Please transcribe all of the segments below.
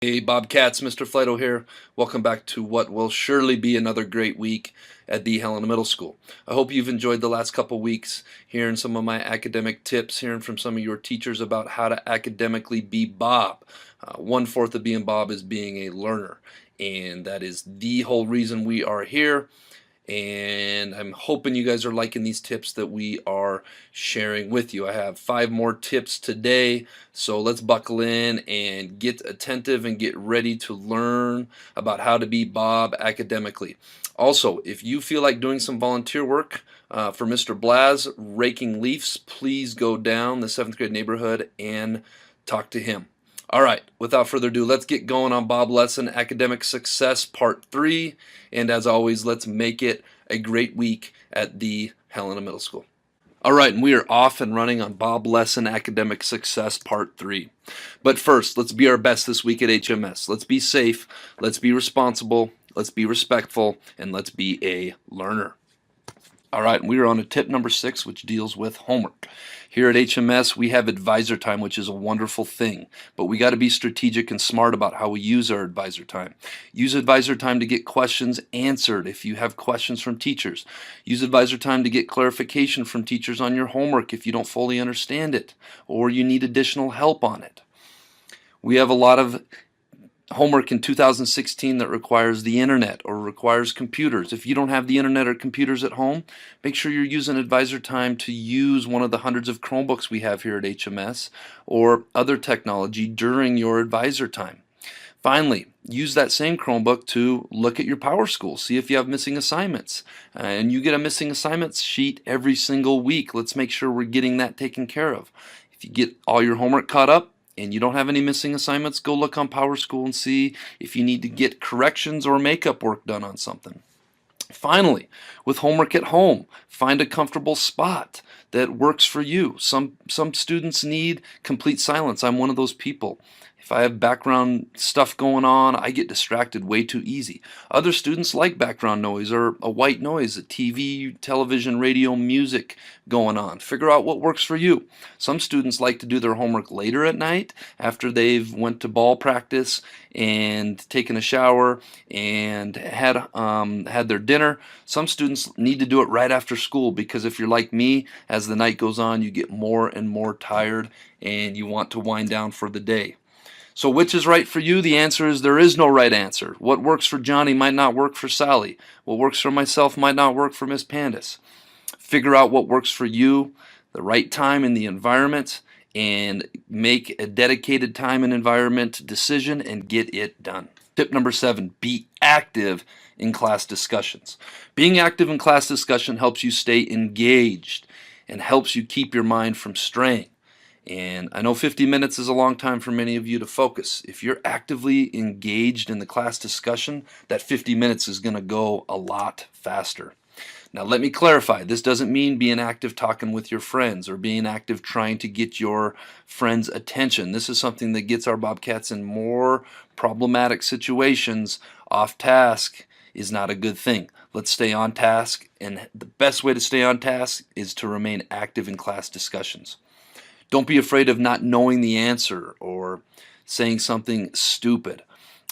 Hey Bobcats, Mr. Flighto here. Welcome back to what will surely be another great week at the Helena Middle School. I hope you've enjoyed the last couple weeks hearing some of my academic tips, hearing from some of your teachers about how to academically be Bob. 1/4 of being Bob is being a learner, and that is the whole reason we are here. And I'm hoping you guys are liking these tips that we are sharing with you. I have 5 more tips today, so let's buckle in and get attentive and get ready to learn about how to be Bob academically. Also, if you feel like doing some volunteer work for Mr. Blaz raking leaves, please go down the 7th grade neighborhood and talk to him. All right, without further ado, let's get going on Bob Lesson Academic Success Part 3. And as always, let's make it a great week at the Helena Middle School. All right, and we are off and running on Bob Lesson Academic Success Part 3. But first, let's be our best this week at HMS. Let's be safe, let's be responsible, let's be respectful, and let's be a learner. All right, we are on to tip number 6, which deals with homework. Here at HMS, we have advisor time, which is a wonderful thing, but we got to be strategic and smart about how we use our advisor time. Use advisor time to get questions answered if you have questions from teachers. Use advisor time to get clarification from teachers on your homework if you don't fully understand it or you need additional help on it. We have a lot of homework in 2016 that requires the internet or requires computers. If you don't have the internet or computers at home, make sure you're using advisor time to use one of the hundreds of Chromebooks we have here at HMS or other technology during your advisor time. Finally, use that same Chromebook to look at your PowerSchool, see if you have missing assignments. And you get a missing assignments sheet every single week. Let's make sure we're getting that taken care of. If you get all your homework caught up, and you don't have any missing assignments, go look on PowerSchool and see if you need to get corrections or makeup work done on something. Finally, with homework at home, find a comfortable spot that works for you. Some students need complete silence. I'm one of those people. If I have background stuff going on, I get distracted way too easy. Other students like background noise or a white noise, a TV, television, radio, music going on. Figure out what works for you. Some students like to do their homework later at night after they've went to ball practice and taken a shower and had their dinner. Some students need to do it right after school because if you're like me, as the night goes on, you get more and more tired and you want to wind down for the day. So which is right for you? The answer is there is no right answer. What works for Johnny might not work for Sally. What works for myself might not work for Miss Pandis. Figure out what works for you, the right time in the environment, and make a dedicated time and environment decision and get it done. Tip number 7, be active in class discussions. Being active in class discussion helps you stay engaged and helps you keep your mind from straying. And I know 50 minutes is a long time for many of you to focus. If you're actively engaged in the class discussion, that 50 minutes is going to go a lot faster. Now let me clarify, this doesn't mean being active talking with your friends or being active trying to get your friends' attention. This is something that gets our Bobcats in more problematic situations. Off task is not a good thing. Let's stay on task, and the best way to stay on task is to remain active in class discussions. Don't be afraid of not knowing the answer or saying something stupid.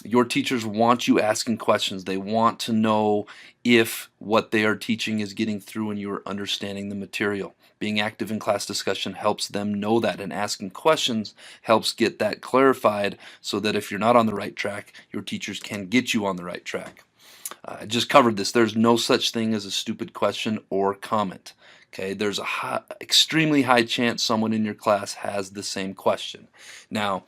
Your teachers want you asking questions. They want to know if what they are teaching is getting through and you are understanding the material. Being active in class discussion helps them know that, and asking questions helps get that clarified so that if you're not on the right track, your teachers can get you on the right track. I just covered this. There's no such thing as a stupid question or comment. Okay, there's a extremely high chance someone in your class has the same question. Now,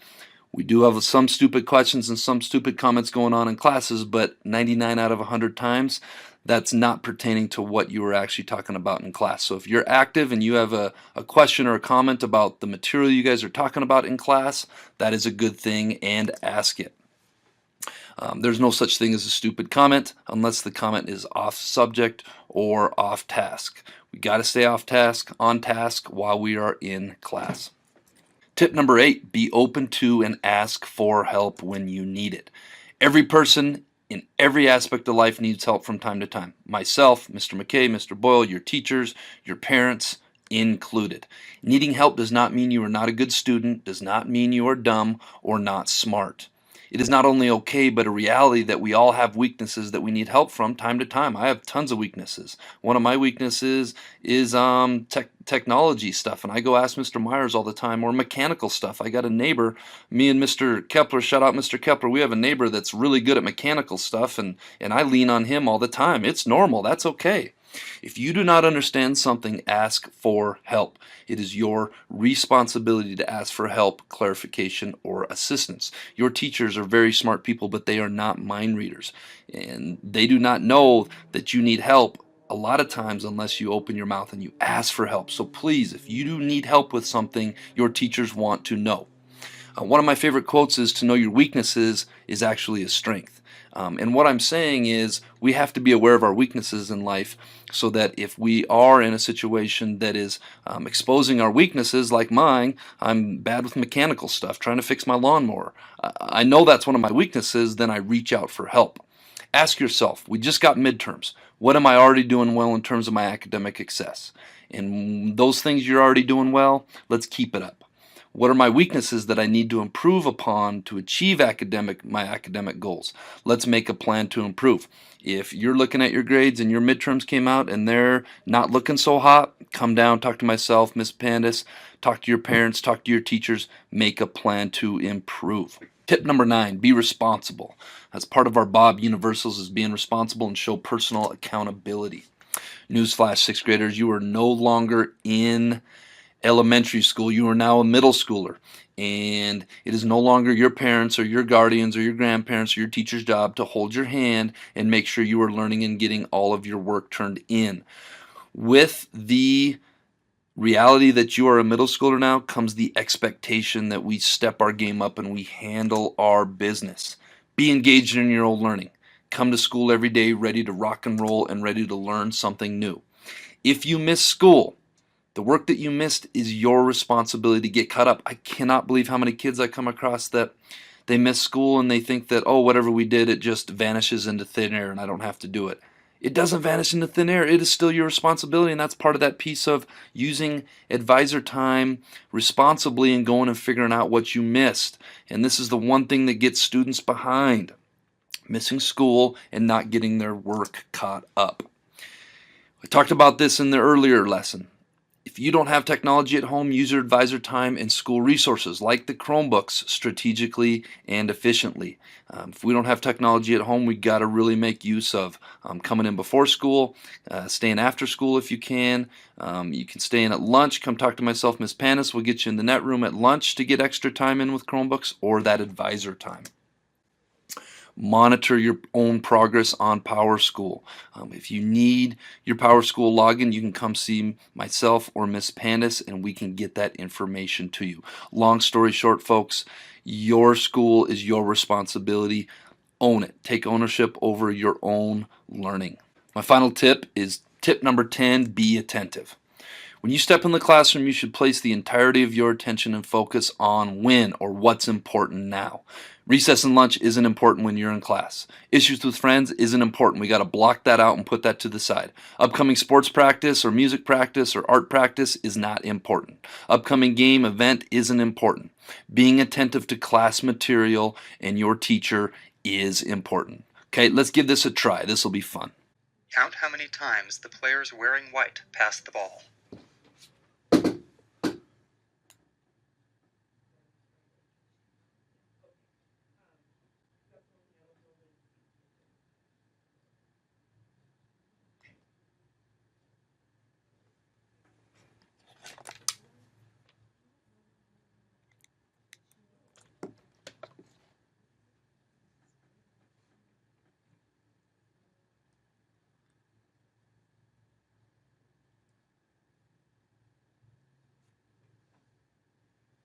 we do have some stupid questions and some stupid comments going on in classes, but 99 out of 100 times, that's not pertaining to what you were actually talking about in class. So if you're active and you have a question or a comment about the material you guys are talking about in class, that is a good thing, and ask it. There's no such thing as a stupid comment unless the comment is off subject or off task. We got to stay off task, on task while we are in class. Tip number 8, be open to and ask for help when you need it. Every person in every aspect of life needs help from time to time. Myself, Mr. McKay, Mr. Boyle, your teachers, your parents included. Needing help does not mean you are not a good student, does not mean you are dumb or not smart. It is not only okay, but a reality that we all have weaknesses that we need help from time to time. I have tons of weaknesses. One of my weaknesses is technology stuff, and I go ask Mr. Myers all the time, or mechanical stuff. I got a neighbor, me and Mr. Kepler, shout out Mr. Kepler, we have a neighbor that's really good at mechanical stuff, and I lean on him all the time. It's normal. That's okay. If you do not understand something, ask for help. It is your responsibility to ask for help, clarification, or assistance. Your teachers are very smart people, but they are not mind readers. And they do not know that you need help a lot of times unless you open your mouth and you ask for help. So please, if you do need help with something, your teachers want to know. One of my favorite quotes is, to know your weaknesses is actually a strength. And what I'm saying is we have to be aware of our weaknesses in life so that if we are in a situation that is exposing our weaknesses, like mine, I'm bad with mechanical stuff, trying to fix my lawnmower. I know that's one of my weaknesses, then I reach out for help. Ask yourself, we just got midterms. What am I already doing well in terms of my academic success? And those things you're already doing well, let's keep it up. What are my weaknesses that I need to improve upon to achieve my academic goals? Let's make a plan to improve. If you're looking at your grades and your midterms came out and they're not looking so hot, come down, talk to myself, Miss Pandis, talk to your parents, talk to your teachers, make a plan to improve. Tip number 9, be responsible. As part of our Bob Universals is being responsible and show personal accountability. Newsflash, 6th graders, you are no longer in elementary school. You are now a middle schooler, and it is no longer your parents or your guardians or your grandparents or your teacher's job to hold your hand and make sure you are learning and getting all of your work turned in. With the reality that you are a middle schooler now comes the expectation that we step our game up and we handle our business. Be engaged in your own learning. Come to school every day ready to rock and roll and ready to learn something new. If you miss school, the work that you missed is your responsibility to get caught up. I cannot believe how many kids I come across that they miss school and they think that, oh, whatever we did, it just vanishes into thin air and I don't have to do it. It doesn't vanish into thin air. It is still your responsibility, and that's part of that piece of using advisor time responsibly and going and figuring out what you missed. And this is the one thing that gets students behind: missing school and not getting their work caught up. I talked about this in the earlier lesson. If you don't have technology at home, use your advisor time and school resources like the Chromebooks strategically and efficiently. If we don't have technology at home, we got to really make use of coming in before school, staying after school if you can. You can stay in at lunch. Come talk to myself, Miss Panis. We'll get you in the net room at lunch to get extra time in with Chromebooks, or that advisor time. Monitor your own progress on PowerSchool. If you need your PowerSchool login, you can come see myself or Miss Pandis and we can get that information to you. Long story short, folks, your school is your responsibility. Own it. Take ownership over your own learning. My final tip is tip number 10, be attentive. When you step in the classroom, you should place the entirety of your attention and focus on when or what's important now. Recess and lunch isn't important when you're in class. Issues with friends isn't important. We got to block that out and put that to the side. Upcoming sports practice or music practice or art practice is not important. Upcoming game event isn't important. Being attentive to class material and your teacher is important. Okay, let's give this a try. This will be fun. Count how many times the players wearing white passed the ball.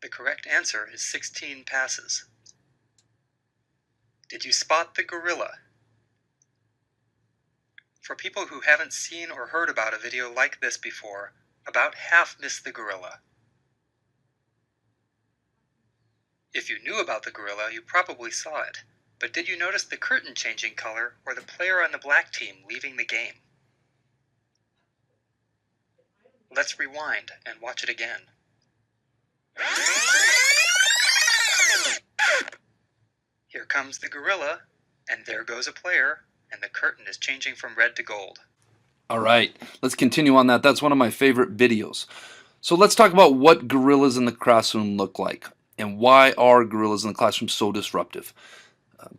The correct answer is 16 passes. Did you spot the gorilla? For people who haven't seen or heard about a video like this before, about half missed the gorilla. If you knew about the gorilla, you probably saw it. But did you notice the curtain changing color or the player on the black team leaving the game? Let's rewind and watch it again. Here comes the gorilla, and there goes a player, and the curtain is changing from red to gold. All right, let's continue on that. That's one of my favorite videos. So let's talk about what gorillas in the classroom look like and why are gorillas in the classroom so disruptive.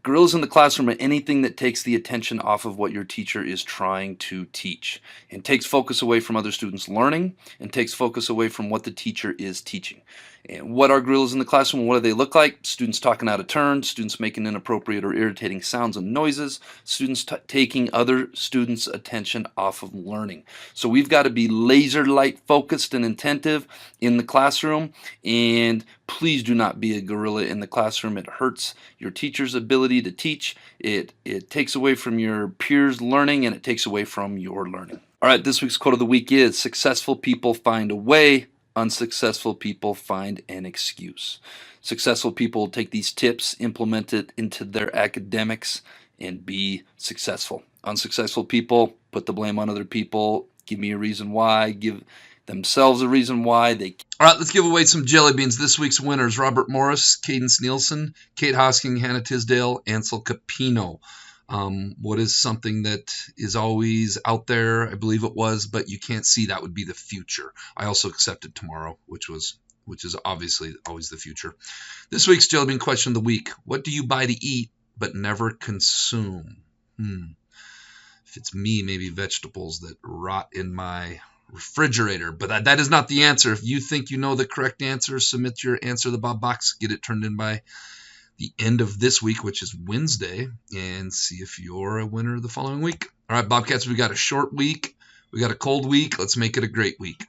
Gorillas in the classroom are anything that takes the attention off of what your teacher is trying to teach and takes focus away from other students learning and takes focus away from what the teacher is teaching. And what are gorillas in the classroom? What do they look like? Students talking out of turn, students making inappropriate or irritating sounds and noises, students taking other students' attention off of learning. So we've got to be laser light focused and attentive in the classroom, and please do not be a gorilla in the classroom. It hurts your teacher's ability to teach. It takes away from your peers' learning, and it takes away from your learning. All right, this week's quote of the week is, successful people find a way, unsuccessful people find an excuse. Successful people take these tips, implement it into their academics, and be successful. Unsuccessful people put the blame on other people, give me a reason why, give themselves a reason why they. All right, let's give away some jelly beans. This week's winners: Robert Morris, Cadence Nielsen, Kate Hosking, Hannah Tisdale, Ansel Capino. What is something that is always out there? I believe it was, but you can't see. That would be the future. I also accepted tomorrow, which is obviously always the future. This week's jelly bean question of the week: what do you buy to eat but never consume? If it's me, maybe vegetables that rot in my refrigerator, but that is not the answer. If you think you know the correct answer, submit your answer to the Bob Box. Get it turned in by the end of this week, which is Wednesday, and see if you're a winner the following week. All right, Bobcats, we got a short week. We got a cold week. Let's make it a great week.